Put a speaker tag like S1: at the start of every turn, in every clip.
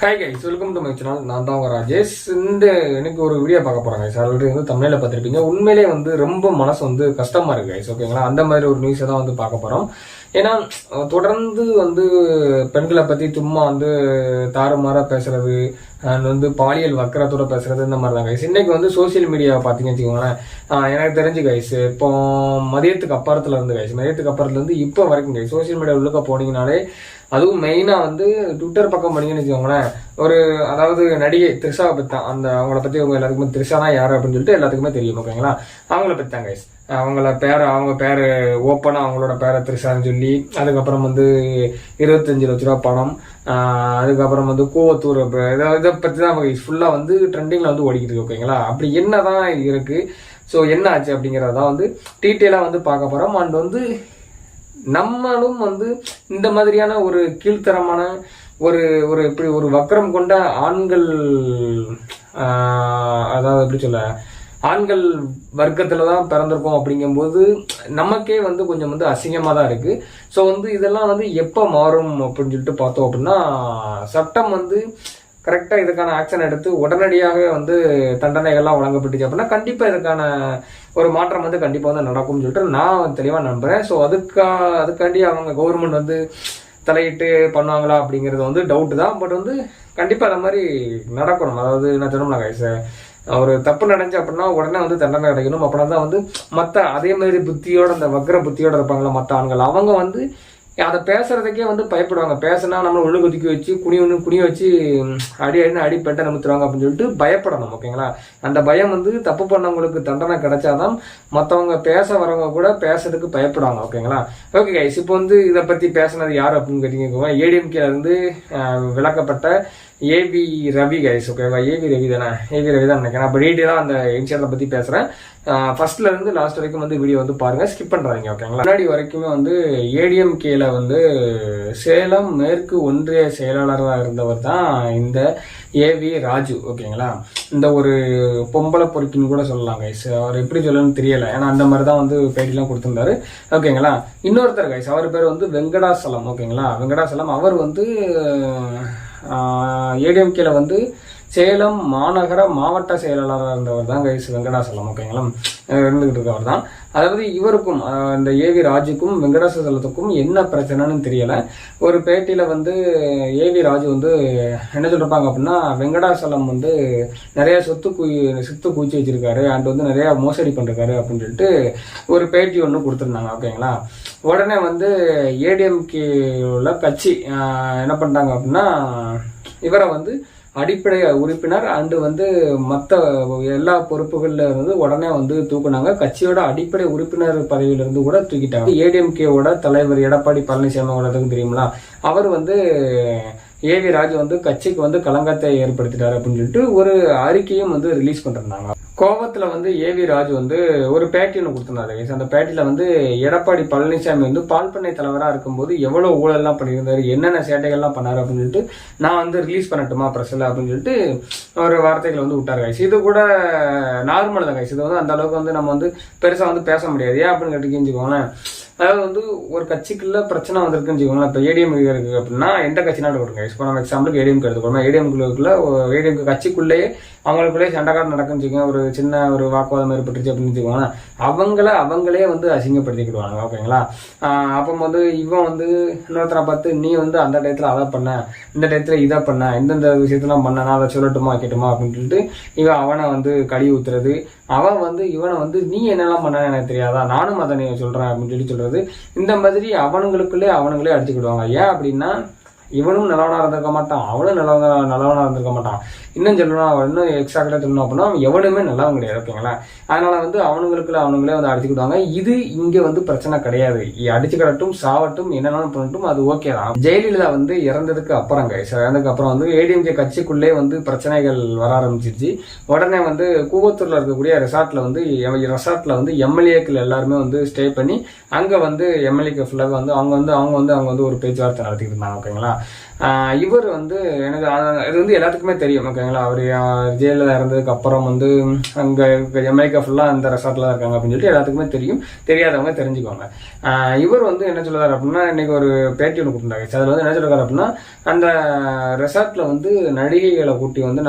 S1: Hi guys, welcome to my channel. நான் தான் உங்க ராஜேஷ். எனக்கு ஒரு வீடியோ பார்க்க போறேன் கைஸ். ஆல்ரெடி தமிழில் பார்த்துருப்பீங்க. உண்மையிலே ரொம்ப மனசு கஷ்டமா இருக்கு கைஸ். ஓகேங்களா, அந்த மாதிரி ஒரு நியூஸை தான் பார்க்க போறோம். ஏன்னா தொடர்ந்து பெண்களை பத்தி சும்மா தாறுமாறா பேசுறது அண்ட் பாலியல் வக்கரத்தோட பேசுறது இந்த மாதிரி தான் கைஸ். இன்னைக்கு சோசியல் மீடியா பாத்தீங்கன்னு வச்சுக்கோங்களேன். எனக்கு தெரிஞ்சு கைஸ், இப்போ மதியத்துக்கு அப்புறத்துல இருந்து இப்போ வரைக்கும் கைஸ் சோசியல் மீடியா உள்ளுக்க போனீங்கனாலே, அதுவும் மெயினா ட்விட்டர் பக்கம் பண்ணீங்கன்னு வச்சுக்கோங்களேன், அதாவது நடிகை த்ரிஷாவை பத்தி தான். அவங்கள பத்தி எல்லாத்துக்குமே த்ரிஷா தான் யாரு அப்படின்னு சொல்லிட்டு எல்லாத்துக்குமே தெரியும். ஓகேங்களா, அவங்கள பத்தி தான் கைஸ். அவங்க பேரு ஓப்பனா அவங்களோட பேரை த்ரிஷான்னு சொல்லி, அதுக்கப்புறம் 25 லட்ச ரூபா பணம், அதுக்கப்புறம் கூவத்தூர், இதை பத்தி தான் ஃபுல்லா ட்ரெண்டிங்ல ஓடிக்கிட்டு இருக்கு. ஓகேங்களா, அப்படி என்னதான் இருக்கு, ஸோ என்ன ஆச்சு அப்படிங்கறதான் டீட்டெயிலா பார்க்க போறோம். அண்ட் நம்மளும் இந்த மாதிரியான ஒரு கீழ்த்தரமான இப்படி ஒரு வக்கரம் கொண்ட ஆண்கள், அதாவது எப்படி சொல்ல, ஆண்கள் வர்க்கத்துலதான் பிறந்திருக்கோம். அப்படிங்கும்போது நமக்கே கொஞ்சம் அசிங்கமா தான் இருக்கு. ஸோ இதெல்லாம் எப்ப மாறும் அப்படின்னு சொல்லிட்டு பார்த்தோம் அப்படின்னா, சட்டம் கரெக்டா இதுக்கான ஆக்ஷன் எடுத்து உடனடியாக தண்டனைகள்லாம் வழங்கப்பட்டுச்சு அப்படின்னா கண்டிப்பா இதுக்கான ஒரு மாற்றம் கண்டிப்பா நடக்கும்னு சொல்லிட்டு நான் தெளிவா நம்புறேன். ஸோ அதுக்காண்டி அவங்க கவர்மெண்ட் தலையிட்டு பண்ணுவாங்களா அப்படிங்கிறது டவுட் தான். பட் கண்டிப்பா அந்த மாதிரி நடக்கணும். அதாவது நான் சொன்னோம்னா கைஸ், ஒரு தப்பு நடந்துச்சு அப்படின்னா உடனே தண்டனை கிடைக்கணும். அப்படின்னா தான் மற்ற அதே மாதிரி புத்தியோட, அந்த வக்ர புத்தியோட இருப்பாங்களா மற்ற ஆண்கள், அவங்க அதை பேசுறதுக்கே பயப்படுவாங்க. பேசினா நம்மளை ஒழு குதிக்க வச்சு குனிய வச்சு அடி பெட்டை நிமித்துருவாங்க அப்படின்னு சொல்லிட்டு பயப்படணும். ஓகேங்களா, அந்த பயம் தப்பு பண்ணவங்களுக்கு தண்டனை கிடைச்சாதான் மற்றவங்க பேச வரவங்க கூட பேசுறதுக்கு பயப்படுவாங்க. ஓகேங்களா, ஓகே கைஸ். இப்போ இதை பத்தி பேசினது யாரு அப்படின்னு கேட்டீங்க, ஏடிஎம்கேல இருந்து விளக்கப்பட்ட ஏவி ரவி கைஸ். ஓகேவா, ஏவி ரவி தான் நினைக்கிறேன். அப்போ டீட்டெயிலாக அந்த இன்சிடென்ட்டை பத்தி பேசுறேன். ஃபர்ஸ்ட்ல இருந்து லாஸ்ட் வரைக்கும் வீடியோ பாருங்க, ஸ்கிப் பண்றாங்க. ஓகேங்களா, முன்னாடி வரைக்குமே ஏடிஎம்கேல சேலம் மேற்கு ஒன்றிய செயலாளராக இருந்தவர் தான் இந்த ஏவி ராஜு. ஓகேங்களா, இந்த ஒரு பொம்பளை பொறுக்கின்னு கூட சொல்லலாம் கைஸ். அவர் எப்படி சொல்லணும்னு தெரியல, ஏன்னா அந்த மாதிரி தான் பேட்டிலாம் கொடுத்திருந்தாரு. ஓகேங்களா, இன்னொருத்தர் கைஸ், அவர் பேர் வெங்கடாசலம். ஓகேங்களா, வெங்கடாசலம் அவர் ஏடிஎம்கேல சேலம் மாநகர மாவட்ட செயலாளராக இருந்தவர் தான் கைஸ் வெங்கடாசலம். ஓகேங்களா, இருந்துகிட்டு இருக்கவர் தான். அதாவது இவருக்கும் இந்த ஏவி ராஜுக்கும் வெங்கடாசலத்துக்கும் என்ன பிரச்சனைன்னு தெரியல. ஒரு பேட்டியில ஏவி ராஜு என்ன சொல்றாங்க அப்படின்னா, வெங்கடாசலம் நிறைய சொத்து குவிச்சு வச்சிருக்காரு அண்ட் நிறைய மோசடி பண்றாரு அப்படின்னு சொல்லிட்டு ஒரு பேட்டி ஒன்று கொடுத்துருந்தாங்க. ஓகேங்களா, உடனே ஏடிஎம்கே உள்ள கட்சி என்ன பண்றாங்க அப்படின்னா, இவரை அடிப்படை உறுப்பினர் அண்டு மற்ற எல்லா பொறுப்புகள்ல உடனே தூக்குனாங்க. கட்சியோட அடிப்படை உறுப்பினர் பதவியில இருந்து கூட தூக்கிட்டாங்க. ஏடிஎம்கேவோட தலைவர் எடப்பாடி பழனிசாமி தெரியுங்களா, அவர் ஏவி ராஜு கட்சிக்கு களங்கத்தை ஏற்படுத்திட்டாரு அப்படின்னு சொல்லிட்டு ஒரு அறிக்கையும் ரிலீஸ் பண்ணிருந்தாங்க. கோவத்துல ஏவி ராஜு ஒரு பேட்டி ஒன்று கொடுத்திருந்தாரு. அந்த பேட்டியில எடப்பாடி பழனிசாமி பால் பண்ணை தலைவரா இருக்கும்போது எவ்வளவு ஊழல் எல்லாம் பண்ணியிருந்தாரு, என்னென்ன சேட்டைகள்லாம் பண்ணாரு அப்படின்னு சொல்லிட்டு நான் ரிலீஸ் பண்ணட்டுமா பிரஸ்ல அப்படின்னு சொல்லிட்டு ஒரு வார்த்தைகள் விட்டாரு கைஸ். இது கூட நார்மல் தான் கைஸ். இது அந்த அளவுக்கு நம்ம பெருசா பேச முடியாது. ஏன் அப்படின்னு கேட்டுக்கோங்களேன், அதாவது ஒரு கட்சிக்குள்ள பிரச்சனை வந்திருக்குன்னு வச்சுக்கோங்களேன். இப்போ ஏடிஎம் இருக்கு அப்படின்னா எந்த கட்சினாலும் கொடுங்க. இப்போ நம்ம எக்ஸாம்பிளுக்கு ஏடிஎம்க்கு எடுத்துக்கோங்க. ஏடிஎம்க்கு கட்சிக்குள்ளேயே அவங்களுக்குள்ளே சண்டைக்காடு நடக்குன்னு வச்சுக்கோங்க, ஒரு சின்ன ஒரு வாக்குவாதம் ஏற்பட்டுருச்சு அப்படின்னு வச்சுக்கோங்களேன், அவங்களே அசிங்கப்படுத்திக்கிடுவாங்க. ஓகேங்களா, அப்போ இவன் இன்னொருத்தரை பார்த்து நீ அந்த டயத்துல அதை பண்ண, இந்த டயத்துல இதை பண்ண, இந்தந்த விஷயத்தெல்லாம் பண்ண, நான் அதை சொல்லட்டுமா கேட்டுமா அப்படின்னு சொல்லிட்டு இவன் அவனை கழுவி ஊத்துறது. அவன் இவனை நீ என்னெல்லாம் பண்ண எனக்கு தெரியாதா, நானும் அதை நீ சொல்றேன் அப்படின்னு சொல்றது. இந்த மாதிரி அவனுங்களே அடிச்சுக்கிடுவாங்க. ஏன் அப்படின்னா, இவனும் நல்லவனா இருந்திருக்க மாட்டான், அவனும் நல்லவனா இருந்திருக்க மாட்டான். இன்னும் சொல்லணும், இன்னும் எக்ஸாக்டா சொல்லணும் அப்படின்னா எவனுமே நல்லவன் கிடையாது. ஓகேங்களா, அதனால அவனுங்களே அடிச்சுக்கிடுவாங்க. இது இங்க பிரச்சனை கிடையாது. அடிச்சுக்கிடட்டும், சாவட்டும், என்னென்ன பண்ணட்டும், அது ஓகே தான். ஜெயலலிதா இறந்ததுக்கு அப்புறம் இறந்ததுக்கு அப்புறம் ஏடிஎம்கே கட்சிக்குள்ளே பிரச்சனைகள் வர ஆரம்பிச்சிருச்சு. உடனே கூவத்தூர்ல இருக்கக்கூடிய ரெசார்ட்ல எம்எல்ஏக்கள் எல்லாருமே ஸ்டே பண்ணி அங்க எம்எல்ஏக்கு ஃபுல்லாக அவங்க ஒரு பேச்சுவார்த்தை நடத்திட்டு இருந்தாங்க. ஓகேங்களா, இவர் வந்து எனக்கு இது வந்து எல்லாத்துக்குமே தெரியும் ஓகேங்களா. அவர் ஜெயிலில் இறந்ததுக்கு அப்புறம் வந்து அங்கே ஜமைக்கா ஃபுல்லாக அந்த ரெசார்ட்டில் தான் இருக்காங்க அப்படின்னு சொல்லிட்டு எல்லாத்துக்குமே தெரியும். தெரியாதவங்க தெரிஞ்சுக்கோங்க. இவர் வந்து என்ன சொல்லுவார் அப்படின்னா, இன்னைக்கு ஒரு பேட்டி ஒன்று கொடுத்துருந்தாங்க. அதில் வந்து என்ன சொல்லுவார் அப்படின்னா, அந்த ரெசார்ட்டில் வந்து நடிகைகளை கூட்டி வந்து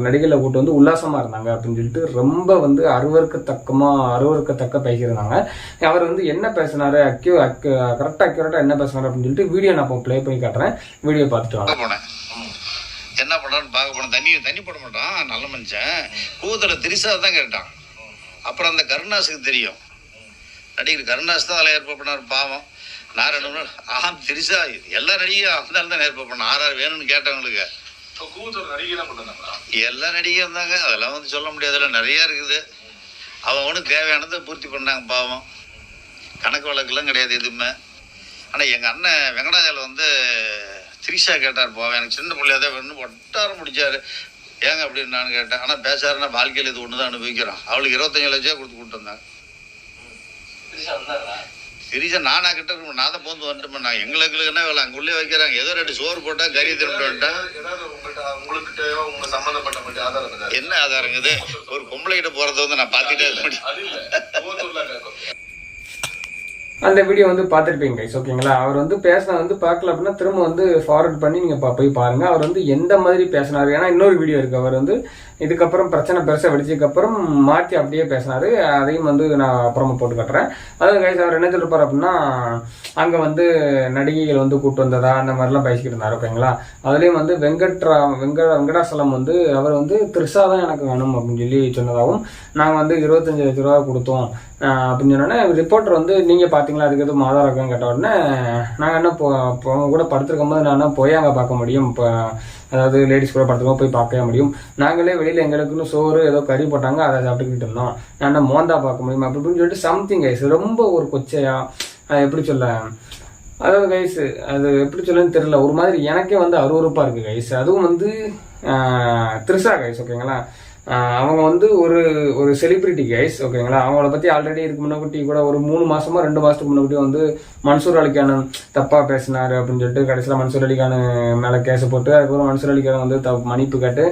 S1: நடிகைகளை கூட்டி வந்து உல்லாசமாக இருந்தாங்க அப்படின்னு சொல்லிட்டு ரொம்ப வந்து அருவருக்கத்தக்க பேசியிருந்தாங்க. அவர் வந்து என்ன பேசினாரு, கரெக்டாக என்ன பேசினாரு அப்படின்னு சொல்லிட்டு வீடியோ நான் இப்போ ப்ளே பண்ணி காட்டுறேன். வீடியோ பார்த்துட்டு வாங்க.
S2: என்ன பண்றான்னு பார்க்க போனேன். தண்ணி போட மாட்டான், நல்ல மனுஷன். கூத்துல திரிசா தான் கேட்டான். அப்புறம் அந்த கருணாஸுக்கு தெரியும், நடிகர் கருணாஸ் தான் அதில் ஏற்பாடு பண்ணார். பாவம், நான் 2 நாள் திரிசா எல்லா நடிகையும் அவன் தான் ஏற்பாடு பண்ண. ஆறாறு வேணும்னு கேட்டவங்களுக்கு எல்லா நடிகையும் இருந்தாங்க. அதெல்லாம் வந்து சொல்ல முடியாதுல, நிறைய இருக்குது. அவனுக்கு தேவையானதை பூர்த்தி பண்ணாங்க. பாவம், கணக்கு வழக்கெல்லாம் கிடையாது எதுவுமே. ஆனால் எங்கள் அண்ணன் வெங்கடாஜாவில் வந்து திரிஷா கேட்டார். போவேன், எனக்கு சின்ன பிள்ளையாதான் வேணும்னு ஒட்டாரம் முடிச்சாரு. ஏங்க அப்படின்னு நான் கேட்டேன். ஆனால் பேசாருன்னா வாழ்க்கையில் இது ஒன்று தான் அனுபவிக்கிறான். அவளுக்கு 25 லட்சம் கொடுத்து கூப்பிட்டு வந்தாங்க. திரிஷா நானா கிட்ட இருக்கணும், நான் தான் போந்து வந்துட்டேன். நான் எங்களுக்கு என்ன வேலை, அங்கே உள்ளே வைக்கிறாங்க. ஏதோ 2 சோறு போட்டா கறி திரும்பிட்டு வந்துட்டேன். என்ன ஆதாரங்குது? ஒரு பொம்பளை கிட்ட போறத வந்து நான் பார்த்துட்டே இருக்க முடியும்.
S1: அந்த வீடியோ வந்து பார்த்துருப்பீங்க கைஸ் ஓகேங்களா. அவர் வந்து பேசினா வந்து பார்க்கல அப்படின்னா திரும்ப வந்து ஃபார்வர்ட் பண்ணி நீங்கள் போய் பாருங்கள் அவர் வந்து எந்த மாதிரி பேசினாரு. ஏன்னா இன்னொரு வீடியோ இருக்குது. அவர் வந்து இதுக்கப்புறம் பிரச்சனை பெருசாக வெடிச்சதுக்கப்புறம் மாற்றி அப்படியே பேசினாரு. அதையும் வந்து நான் அப்புறமா போட்டு காட்டுறேன். அதாவது கைஸ் அவர் என்ன சொல்லிருப்பார் அப்படின்னா, அங்கே வந்து நடிகைகள் வந்து கூப்பிட்டு வந்ததா அந்த மாதிரிலாம் பேசிக்கிட்டு இருந்தார் ஓகேங்களா. அதுலேயும் வந்து வெங்கடாசலம் வந்து அவர் வந்து திரிஷா தான் எனக்கு வேணும் அப்படின்னு சொல்லி சொன்னதாகவும், நாங்கள் வந்து 25 லட்ச ரூபா கொடுத்தோம் அப்படின்னு சொன்னோன்னே ரிப்போர்ட்டர் வந்து நீங்கள் பார்த்தீங்களா அதுக்கு எதுவும் ஆதாரம் இருக்கான்னு கேட்ட உடனே, நாங்கள் என்ன கூட படுத்திருக்கும் போது நான் என்ன போய் அங்கே பார்க்க முடியும், இப்போ அதாவது லேடிஸ் கூட படுத்துக்கோ போய் பார்க்கவே முடியும். நாங்களே வெளியில் எங்களுக்குன்னு சோறு ஏதோ கறி போட்டாங்க, அதை சாப்பிட்டுக்கிட்டு இருந்தோம். நான் என்ன மோந்தா பார்க்க முடியும் அப்படி இப்படின்னு சொல்லிட்டு சம்திங் கைஸ் ரொம்ப ஒரு கொச்சையா எப்படி சொல்ல, அதாவது கைஸ் அது எப்படி சொல்லன்னு தெரியல, ஒரு மாதிரி எனக்கே வந்து அருவருப்பாக இருக்குது கைஸ். அதுவும் வந்து திரிஷா கைஸ் ஓகேங்களா. அவங்க வந்து ஒரு செலிபிரிட்டி கைஸ் ஓகேங்களா. அவங்கள பற்றி ஆல்ரெடி இதுக்கு முன்னாடி கூட ஒரு 3 மாசமா 2 மாசத்துக்கு முன்னாடி வந்து மன்சூர் அலிகான் தப்பாக பேசினாரு அப்படின்னு சொல்லிட்டு கடைசியில் மன்சூர் அலிகான் மேலே கேஸை போட்டு அதுக்கப்புறம் மன்சூர் அலிகான் வந்து மன்னிப்பு கேட்டு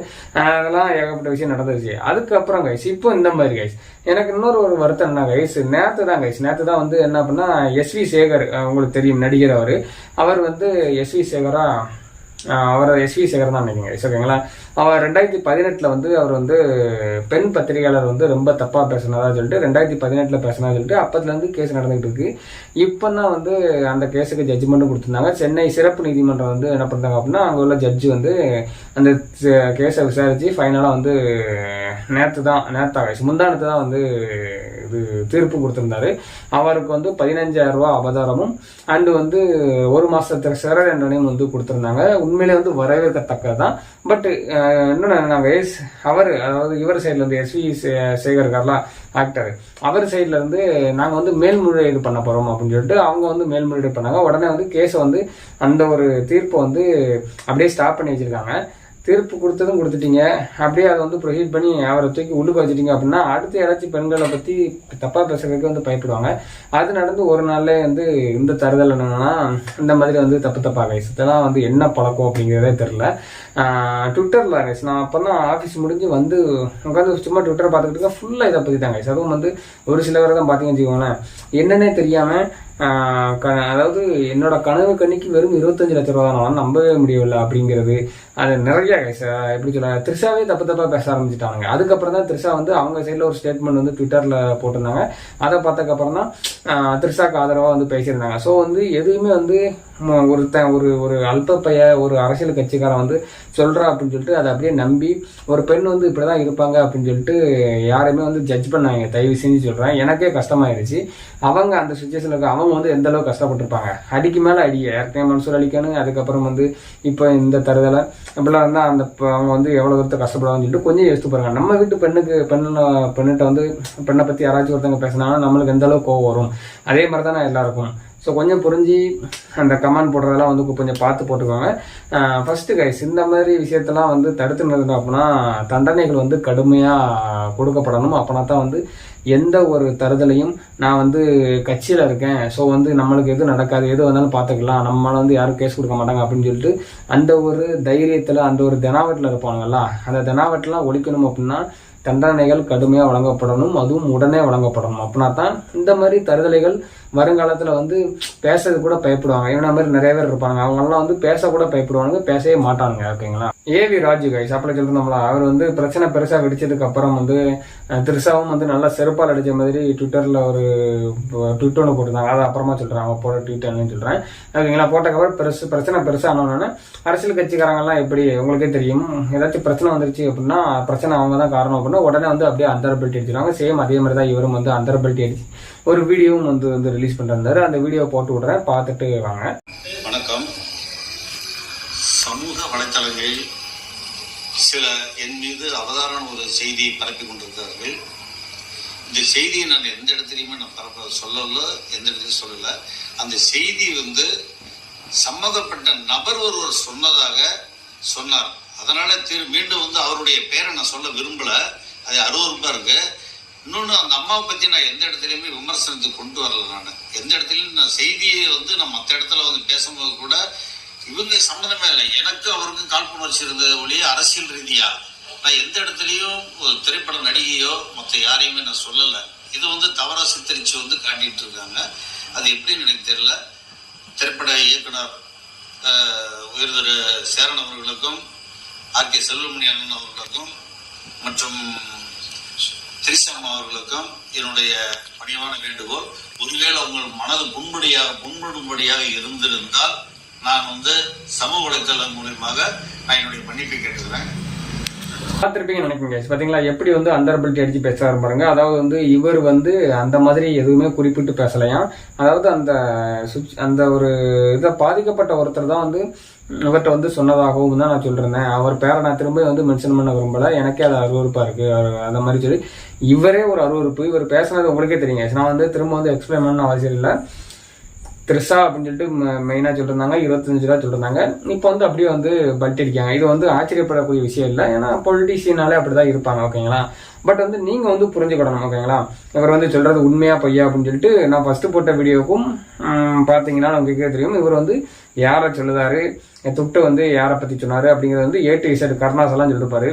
S1: அதெல்லாம் ஏகப்பட்ட விஷயம் நடந்துருச்சு. அதுக்கப்புறம் கைஸ் இப்போ இந்த மாதிரி கைஸ் எனக்கு இன்னொரு வருத்தம் என்ன கைஸ், நேற்று தான் வந்து என்ன அப்படின்னா எஸ்வி சேகர், உங்களுக்கு தெரியும் நடிகர், அவர் வந்து எஸ்வி சேகரா தான் நினைக்கிறீங்க ஓகேங்களா. அவர் 2018 வந்து அவர் வந்து பெண் பத்திரிகையாளர் வந்து ரொம்ப தப்பாக பேசினதா சொல்லிட்டு 2018 பேசினதா சொல்லிட்டு அப்போதுலேருந்து கேஸ் நடந்துகிட்டு இருக்கு. இப்போ தான் வந்து அந்த கேஸுக்கு ஜட்ஜ்மெண்ட்டும் கொடுத்துருந்தாங்க. சென்னை சிறப்பு நீதிமன்றம் வந்து என்ன பண்ணுறாங்க அப்படின்னா, அங்கே உள்ள ஜட்ஜு வந்து அந்த கேஸை விசாரித்து ஃபைனலாக வந்து முந்தானத்து தான் வந்து இது தீர்ப்பு கொடுத்துருந்தாரு. அவருக்கு வந்து 15,000 ரூபா அபதாரமும் அண்டு வந்து 1 மாசத்துக்கு சிறை தண்டனையும் வந்து கொடுத்துருந்தாங்க. உண்மையிலே வந்து வரவேற்கத்தக்கதான். பட் இன்னொன்று வயசு அதாவது இவர் சைட்ல இருந்து எஸ்வி சேகர் இருக்கார்ல ஆக்டர், அவர் சைட்ல இருந்து நாங்கள் வந்து மேல்முறையீடு பண்ண போறோம் அப்படின்னு சொல்லிட்டு அவங்க வந்து மேல்முறையீடு பண்ணாங்க. உடனே வந்து கேஸை வந்து அந்த ஒரு தீர்ப்பை வந்து அப்படியே ஸ்டாப் பண்ணி வச்சிருக்காங்க. தீர்ப்பு கொடுத்துட்டீங்க, அப்படியே அதை வந்து ப்ரொசீட் பண்ணி அவரை தூக்கி உள்ளுக்கு வச்சுட்டீங்க அப்படின்னா அடுத்து யாராச்சும் பெண்களை பற்றி தப்பாக பேசுறதுக்கு வந்து பயப்படுவாங்க. அது நடந்து ஒரு நாள்ல வந்து இந்த தருதல் என்னன்னா இந்த மாதிரி வந்து தப்பாக கைஸ் இதெல்லாம் வந்து என்ன பழக்கம் அப்படிங்கிறதே தெரில. ட்விட்டரில் கைஸ் நான் அப்போ தான் ஆஃபீஸ் முடிஞ்சு வந்து உட்காந்து சும்மா ட்விட்டரை பார்த்துக்கிட்டு இருக்கேன். ஃபுல்லாக இதை பற்றி தான் கைஸ். அதுவும் வந்து ஒரு சிலவரை தான் பார்த்தீங்கன்னு வச்சுக்கோங்களேன், என்னன்னே தெரியாமல் அதாவது என்னோட கனவு கண்ணிக்கு வெறும் 25 லட்ச ரூபா தான் நம்பவே முடியவில்லை அப்படிங்கிறது. அது நிறைய கைஸ் எப்படி சொல்ல, திரிஷாவே தப்பாக பேச ஆரம்பிச்சுட்டாங்க. அதுக்கப்புறம் தான் திரிஷா வந்து அவங்க சைடில் ஒரு ஸ்டேட்மெண்ட் வந்து ட்விட்டரில் போட்டிருந்தாங்க. அதை பார்த்ததுக்கப்புறம் தான் திரிஷாக்கு ஆதரவாக வந்து பேசியிருந்தாங்க. ஸோ வந்து எதுவுமே வந்து ஒரு அல்பப்பைய ஒரு அரசியல் கட்சிக்காரன் வந்து சொல்கிறா அப்படின்னு சொல்லிட்டு அதை அப்படியே நம்பி ஒரு பெண் வந்து இப்படி தான் இருப்பாங்க அப்படின்னு சொல்லிட்டு யாரையுமே வந்து ஜட்ஜ் பண்ணாங்க. தயவு செஞ்சு சொல்கிறேன், எனக்கே கஷ்டமாயிருச்சு. அவங்க அந்த சுச்சுவேஷனுக்கு அவங்க வந்து எந்த அளவுக்கு கஷ்டப்பட்டுருப்பாங்க. அடிக்கு மேலே ஏற்கனவே மன்சூர் அலிகான், அதுக்கப்புறம் வந்து இப்போ இந்த தருதலை இப்படிலாம் இருந்தால் அவங்க வந்து எவ்வளோ தூரத்தை கஷ்டப்படுவாங்கன்னு சொல்லிட்டு கொஞ்சம் யோசித்து பாருங்க. நம்ம வீட்டு பெண்ணிட்ட வந்து பெண்ணை பற்றி யாராச்சும் ஒருத்தவங்க பேசினாங்கன்னா நம்மளுக்கு எந்த அளவுக்கு கோவம் வரும். அதே மாதிரி தானே எல்லாருக்கும். ஸோ கொஞ்சம் புரிஞ்சு அந்த கமெண்ட் போடுறதெல்லாம் வந்து கொஞ்சம் பார்த்து போட்டுக்கோங்க. ஃபர்ஸ்ட்டு கைஸ் இந்த மாதிரி விஷயத்தெல்லாம் வந்து தடுத்து நிறுத்தணும் அப்படின்னா தண்டனைகள் வந்து கடுமையாக கொடுக்கப்படணும். அப்படின்னா தான் வந்து எந்த ஒரு தருதலையும் நான் வந்து கட்சியில் இருக்கேன், ஸோ வந்து நம்மளுக்கு எது நடக்காது, எது வந்தாலும் பார்த்துக்கலாம், நம்மளால வந்து யாரும் கேஸ் கொடுக்க மாட்டாங்க அப்படின்னு சொல்லிட்டு அந்த ஒரு தைரியத்தில் அந்த ஒரு தெனாவட்டில் இருப்பாங்கல்ல, அந்த தெனாவட்டெலாம் ஒழிக்கணும் அப்படின்னா தண்டனைகள் கடுமையாக வழங்கப்படணும், அதுவும் உடனே வழங்கப்படணும். அப்படின்னா தான் இந்த மாதிரி தருதலைகள் வருங்காலத்தில் வந்து பேசுறது கூட பயப்படுவாங்க. இவன மாதிரி நிறைய பேர் இருப்பாங்க, அவங்கெல்லாம் வந்து பேச கூட பயப்படுவாங்க, பேசவே மாட்டாங்க. ஓகேங்களா. ஏவி ராஜு கைஸ் அப்படி சொல்லிருந்தோம்ல, அவர் வந்து பிரச்சனை பெருசா வெடிச்சதுக்கு அப்புறம் வந்து திருசாவும் வந்து நல்லா செருப்பால் அடிச்ச மாதிரி ட்விட்டர்ல ஒரு ட்விட் ஒன்று போட்டிருந்தாங்க. அதை அப்புறமா சொல்றேன், அவங்க போட ட்வீட் என்னன்னு சொல்றேன். ஓகேங்களா. போட்டக்கப்புறம் பிரச்சனை பெருசானோன்னு அரசியல் கட்சிக்காரங்கெல்லாம் எப்படி உங்களுக்கே தெரியும், ஏதாச்சும் பிரச்சனை வந்துருச்சு அப்படின்னா பிரச்சனை அவங்க தான் காரணம் அப்படின்னா உடனே வந்து அப்படியே அந்தர் பெல்ட் அடிச்சிருவாங்க. சேம் அதே மாதிரி தான் இவரும் வந்து அந்தர் பெல்ட் அடிச்சு ஒரு வீடியோவும் வந்து ரிலீஸ் பண்ணிருந்தாரு. அந்த வீடியோ போட்டு விடுறேன், பார்த்துட்டு வாங்க.
S2: வணக்கம். சமூக வலைத்தளங்களில் சில என் மீது அவதாரான ஒரு செய்தியை பரப்பி கொண்டிருக்கிறார்கள். இந்த செய்தியை நான் எந்த இடத்துலையுமே நான் சொல்லல, எந்த இடத்துலையும் சொல்லலை. அந்த செய்தி வந்து சம்மந்தப்பட்ட நபர் ஒருவர் சொன்னதாக சொன்னார். அதனால மீண்டும் வந்து அவருடைய பேரை நான் சொல்ல விரும்பல, அது அருவருப்பா இருக்கு. இன்னொன்று, அந்த அம்மாவை பற்றி நான் எந்த இடத்துலையுமே விமர்சனத்துக்கு கொண்டு வரல. நான் எந்த இடத்துலையும் நான் செய்தியை வந்து நான் மற்ற இடத்துல வந்து பேசும்போது கூட இவங்க சம்மந்தமே இல்லை, எனக்கு அவருக்கும் காழ்ப்புணர்ச்சி இருந்தது ஒழிய அரசியல் ரீதியா நான் எந்த இடத்துலையும் ஒரு திரைப்பட நடிகையோ மற்ற யாரையுமே நான் சொல்லலை. இது வந்து தவறாக சித்தரித்து வந்து காட்டிட்டு இருக்காங்க. அது எப்படின்னு எனக்கு தெரியல. திரைப்பட இயக்குனர் உயர்திரு சேரன் அவர்களுக்கும் ஆர்.கே. செல்வமணி அண்ணன் அவர்களுக்கும் மற்றும் திரிசம்மா அவர்களுக்கும் என்னுடைய பணிவான வேண்டுகோள், ஒருவேளை உங்கள் மனது புண்படும்படியாக இருந்திருந்தால் நான் வந்து சமூக வலைத்தளம் மூலமாக நான் என்னுடைய மன்னிப்பை கேட்டுக்கிறேன்.
S1: பார்த்துருப்பீங்கன்னு நினைக்கிறேன் கைஸ். பார்த்தீங்களா எப்படி வந்து அந்தர்பல்ட்டி அடிச்சு பேசுறாரு பாருங்க. அதாவது வந்து இவர் வந்து அந்த மாதிரி எதுவுமே குறிப்பிட்டு பேசலையாம். அதாவது அந்த ஒரு இதை பாதிக்கப்பட்ட ஒருத்தர் தான் வந்து இவர்கிட்ட வந்து சொன்னதாகவும் தான் நான் சொல்றேன். அவர் பேரை நான் திரும்ப வந்து மென்ஷன் பண்ண விரும்பல, எனக்கே அது அருவருப்பா இருக்கு அந்த மாதிரி சொல்லி இவரே ஒரு அருவருப்பு. இவர் பேசுனது உங்களுக்கே தெரியுங்க. நான் வந்து திரும்ப வந்து எக்ஸ்பிளைன் பண்ண அவசியம் இல்லை. த்ரிஷா அப்படின்னு சொல்லிட்டு மெயினாக சொல்லிருந்தாங்க, 25 ரூபா சொல்லிருந்தாங்க. இப்போ வந்து அப்படியே வந்து பல்ட்டி அடிக்காங்க. இது வந்து ஆச்சரியப்படக்கூடிய விஷயம் இல்லை, ஏன்னா பொலிட்டீஷியனாலே அப்படிதான் இருப்பாங்க. ஓகேங்களா. பட் வந்து நீங்க வந்து புரிஞ்சுக்கிடணும். ஓகேங்களா. இவர் வந்து சொல்றது உண்மையா பொய்யா அப்படின்னு சொல்லிட்டு நான் ஃபர்ஸ்ட் போட்ட வீடியோவுக்கும் பார்த்தீங்கன்னா உங்களுக்கு தெரியும். இவர் வந்து யாரை சொல்லுதாரு, துட்டு வந்து யாரை பத்தி சொன்னாரு அப்படிங்கிறது வந்து A to Z கருணாஸ் எல்லாம் சொல்லிருப்பாரு.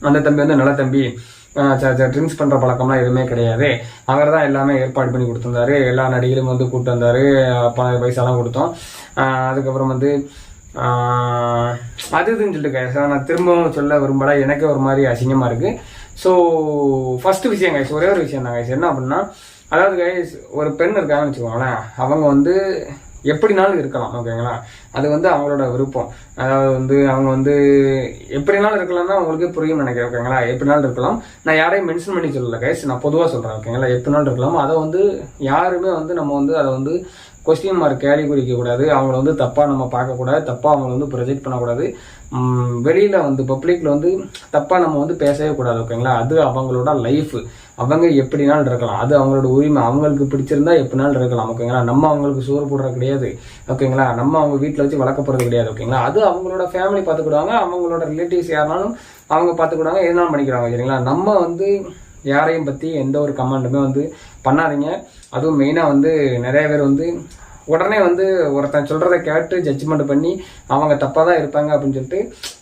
S1: அந்த தம்பி வந்து நல்ல தம்பி, ட்ரிங்க்ஸ் பண்ற பழக்கம்லாம் எதுவுமே கிடையாது, அவர் தான் எல்லாமே ஏற்பாடு பண்ணி கொடுத்துருந்தாரு, எல்லா நடிகரும் வந்து கூப்பிட்டு வந்தாரு, பைசாலாம் கொடுத்தோம். அதுக்கப்புறம் வந்து அது இதுன்னு சொல்லிட்டு நான் திரும்பவும் சொல்ல விரும்பல, எனக்கே ஒரு மாதிரி அசிங்கமா இருக்கு. ஸோ ஃபர்ஸ்ட் விஷயம் கைஸ், ஒரே ஒரு விஷயம் தான் கைஸ். என்ன அப்படின்னா, அதாவது கைஸ் ஒரு பெண் இருக்காங்கன்னு வச்சுக்கோங்களேன், அவங்க வந்து எப்படினாலும் இருக்கலாம். ஓகேங்களா. அது வந்து அவங்களோட விருப்பம். அதாவது வந்து அவங்க வந்து எப்படினாலும் இருக்கலாம்னா உங்களுக்கு புரியும் நினைக்கிறேன். ஓகேங்களா. எப்படினாலும் இருக்கலாம். நான் யாரையும் மென்ஷன் பண்ணி சொல்லல கைஸ், நான் பொதுவாக சொல்றேன். ஓகேங்களா. எப்படினாலும் இருக்கலாம். அதை வந்து யாருமே வந்து நம்ம வந்து அதை வந்து கொஸ்டின் மார்க் கேள்வி குறிக்க கூடாது, அவங்கள வந்து தப்பா நம்ம பார்க்கக்கூடாது, தப்பா அவங்களை வந்து ப்ரொஜெக்ட் பண்ணக்கூடாது, வெளியில வந்து பப்ளிக்ல வந்து தப்பா நம்ம வந்து பேசவே கூடாது. ஓகேங்களா. அது அவங்களோட லைஃப், அவங்க எப்படினாலும் இருக்கலாம், அது அவங்களோட உரிமை, அவங்களுக்கு பிடிச்சிருந்தா எப்படினாலும் இருக்கலாம். ஓகேங்களா. நம்ம அவங்களுக்கு சோறு போடுறது கிடையாது. ஓகேங்களா. நம்ம அவங்க வீட்டில் வச்சு வளர்க்கப்படுறது கிடையாது. ஓகேங்களா. அது அவங்களோட ஃபேமிலி பார்த்துக்கிடுவாங்க, அவங்களோட ரிலேட்டிவ்ஸ் யாருனாலும் அவங்க பார்த்துக்கிடுவாங்க, எதுனாலும் பண்ணிக்கிறாங்க. சரிங்களா. நம்ம வந்து யாரையும் பற்றி எந்த ஒரு கமெண்ட்டுமே வந்து பண்ணாதீங்க. அதுவும் மெயினாக வந்து நிறைய பேர் வந்து உடனே வந்து ஒருத்தன் சொல்கிறத கேட்டு ஜட்ஜ்மெண்ட் பண்ணி அவங்க தப்பாக தான் இருப்பாங்க அப்படின்னு சொல்லிட்டு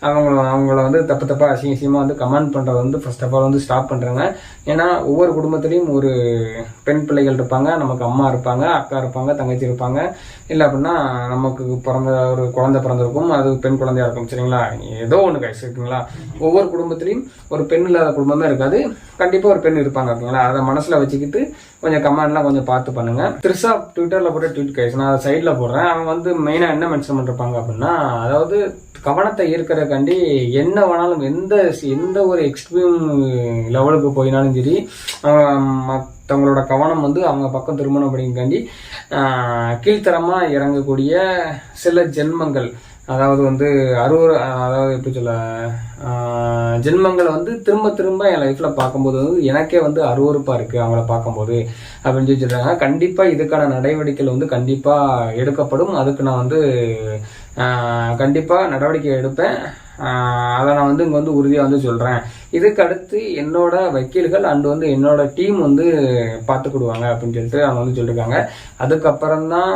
S1: அவங்கள வந்து தப்பாக அசிங்கமாக வந்து கமெண்ட் பண்ணுறது வந்து ஃபர்ஸ்ட் ஆஃப் ஆல் வந்து ஸ்டாப் பண்ணுறாங்க. ஏன்னா ஒவ்வொரு குடும்பத்துலேயும் ஒரு பெண் பிள்ளைகள் இருப்பாங்க, நமக்கு அம்மா இருப்பாங்க, அக்கா இருப்பாங்க, தங்கச்சி இருப்பாங்க. இல்லை அப்படின்னா நமக்கு ஒரு குழந்தை பிறந்திருக்கும், அது பெண் குழந்தையா இருக்கும். சரிங்களா. ஏதோ ஒன்று கைஸ். இருக்குங்களா. ஒவ்வொரு குடும்பத்துலேயும் ஒரு பெண் இல்லாத குடும்பமே இருக்காது, கண்டிப்பாக ஒரு பெண் இருப்பாங்க. ஓகேங்களா. அதை மனசில் வச்சுக்கிட்டு கொஞ்சம் கமெண்ட்லாம் கொஞ்சம் பார்த்து பண்ணுங்க. த்ரிஷா ட்விட்டரில் போட்ட ட்வீட் கைஸ், நான் சைடில் போடுறேன். அவங்க வந்து மெயினாக என்ன மென்ஷன் பண்ணிருப்பாங்க அப்படின்னா, அதாவது கவனத்தை ஈர்க்கிறக்காண்டி என்ன வேணாலும் எந்த ஒரு எக்ஸ்ட்ரீம் லெவலுக்கு போயினாலும் சரி, மற்றவங்களோட கவனம் வந்து அவங்க பக்கம் திருமணம் அப்படிங்காண்டி கீழ்த்தரமாக இறங்கக்கூடிய சில ஜென்மங்கள், அதாவது வந்து அதாவது எப்படி சொல்ல, ஜென்மங்களை வந்து திரும்ப திரும்ப என் லைஃப்ல பார்க்கும்போது வந்து எனக்கே வந்து அருவருப்பா இருக்கு அவங்கள பார்க்கும்போது அப்படின்னு சொல்லி சொல்றாங்க. கண்டிப்பா இதுக்கான நடவடிக்கைகள் வந்து கண்டிப்பா எடுக்கப்படும். அதுக்கு நான் வந்து கண்டிப்பா நடவடிக்கை எடுப்பேன். அதை நான் வந்து இங்கே வந்து உறுதியாக வந்து சொல்கிறேன். இதுக்கு அடுத்து என்னோட வக்கீல்கள் அண்டு வந்து என்னோட டீம் வந்து பார்த்துக்கிடுவாங்க அப்படின்னு சொல்லிட்டு அவங்க வந்து சொல்லியிருக்காங்க. அதுக்கப்புறம் தான்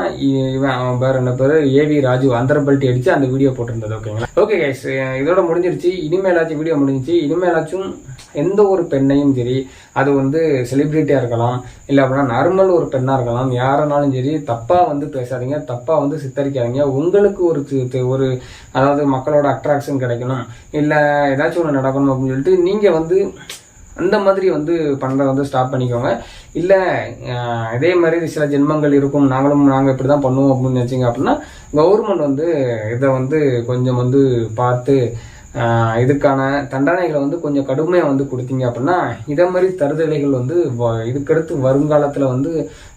S1: இவன் பேர் என்ன பேர் ஏவி ராஜு அந்தரபல்ட்டி அடித்து அந்த வீடியோ போட்டிருந்தது. ஓகேங்களா? ஓகே கைஸ், இதோட முடிஞ்சிருச்சு. இனிமேலாச்சும் வீடியோ முடிஞ்சிச்சு. இனிமேலாச்சும் எந்த ஒரு பெண்ணையும் சரி, அது வந்து செலிபிரிட்டியாக இருக்கலாம், இல்லை அப்படின்னா நார்மல் ஒரு பெண்ணாக இருக்கலாம், யாருனாலும் சரி தப்பாக வந்து பேசாதீங்க, தப்பாக வந்து சித்தரிக்காதீங்க. உங்களுக்கு ஒரு அதாவது மக்களோட அட்ராக்ஷன் கிடைக்கணும், இல்லை ஏதாச்சும் ஒன்று நடக்கணும் அப்படின்னு சொல்லிட்டு நீங்கள் வந்து அந்த மாதிரி வந்து பண்ணுறத வந்து ஸ்டாப் பண்ணிக்கோங்க. இல்லை இதே மாதிரி சில ஜென்மங்கள் இருக்கும், நாங்கள் இப்படி தான் பண்ணுவோம் அப்படின்னு நினச்சிங்க அப்படின்னா கவர்மெண்ட் வந்து இதை வந்து கொஞ்சம் வந்து பார்த்து இதுக்கான தண்டனைகளை வந்து கொஞ்சம் கடுமையாக வந்து கொடுத்தீங்க அப்படின்னா இதை மாதிரி தருதலைகள் வந்து இதுக்கடுத்து வருங்காலத்தில் வந்து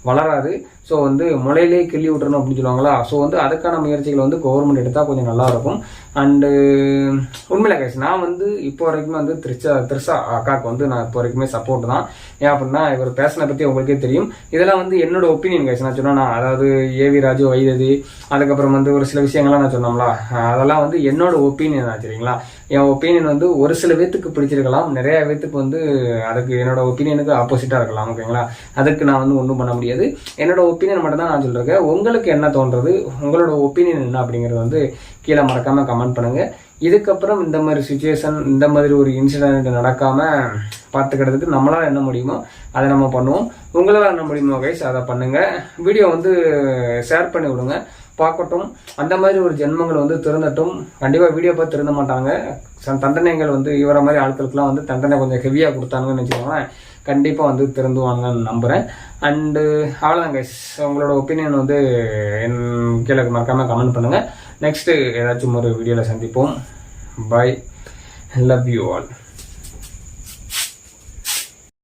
S1: வளராது. ஸோ வந்து முளையிலே கிள்ளி விட்டுறணும் அப்படின்னு சொல்லுவாங்களா. ஸோ வந்து அதுக்கான முயற்சிகளை வந்து கவர்மெண்ட் எடுத்தால் கொஞ்சம் நல்லாயிருக்கும். அண்டு உண்மையில கைஸ், நான் வந்து இப்போ வரைக்குமே வந்து த்ரிஷா அக்காவுக்கு வந்து நான் இப்போ வரைக்குமே சப்போர்ட் தான். ஏன் அப்படின்னா இவர் பேசின பற்றி உங்களுக்கே தெரியும். இதெல்லாம் வந்து என்னோட ஒப்பீனியன் கைஸ். நான் சொன்னேன்னா அதாவது ஏவி ராஜு வைததி அதுக்கப்புறம் வந்து ஒரு சில விஷயங்கள்லாம் நான் சொன்னோம்ல, அதெல்லாம் வந்து என்னோட ஒப்பீனியன் தான். சரிங்களா? என் ஒப்பீனியன் வந்து ஒரு சில பேத்துக்கு பிடிச்சிருக்கலாம், நிறைய பேத்துக்கு வந்து அதுக்கு என்னோட ஒப்பீனியனுக்கு ஆப்போசிட்டாக இருக்கலாம். ஓகேங்களா? அதுக்கு நான் வந்து ஒன்றும் பண்ண முடியாது. என்னோட ஒப்பீனியன் மட்டும் தான் நான் சொல்லிருக்கேன். உங்களுக்கு என்ன தோன்றது, உங்களோட ஒப்பீனியன் என்ன அப்படிங்கிறது வந்து கீழே மறக்காம கமெண்ட் பண்ணுங்க. இதுக்கப்புறம் இந்த மாதிரி சுச்சுவேஷன், இந்த மாதிரி ஒரு இன்சிடென்ட் நடக்காம பார்த்துக்கிறதுக்கு நம்மளால் என்ன முடியுமோ அதை நம்ம பண்ணுவோம். உங்களால் என்ன முடியுமோ கைஸ் அதை பண்ணுங்க. வீடியோ வந்து ஷேர் பண்ணி விடுங்க, பார்க்கட்டும். அந்த மாதிரி ஒரு ஜென்மங்கள் வந்து திருந்தட்டும். கண்டிப்பாக வீடியோ பார்த்து திருந்த மாட்டாங்க. தண்டனைகள் வந்து இவர மாதிரி ஆட்களுக்குலாம் வந்து தண்டனை கொஞ்சம் ஹெவியாக கொடுத்தாங்கன்னு வச்சுக்கோங்களேன், கண்டிப்பாக வந்து திருந்துவாங்கன்னு நம்புகிறேன். அண்டு அவ்வளோதான் கைஸ். உங்களோட ஒப்பீனியன் வந்து என் கீழே மறக்காமல் கமெண்ட் பண்ணுங்கள். நெக்ஸ்ட்டு ஏதாச்சும் ஒரு வீடியோவில் சந்திப்போம். பாய், லவ் யூ ஆல்.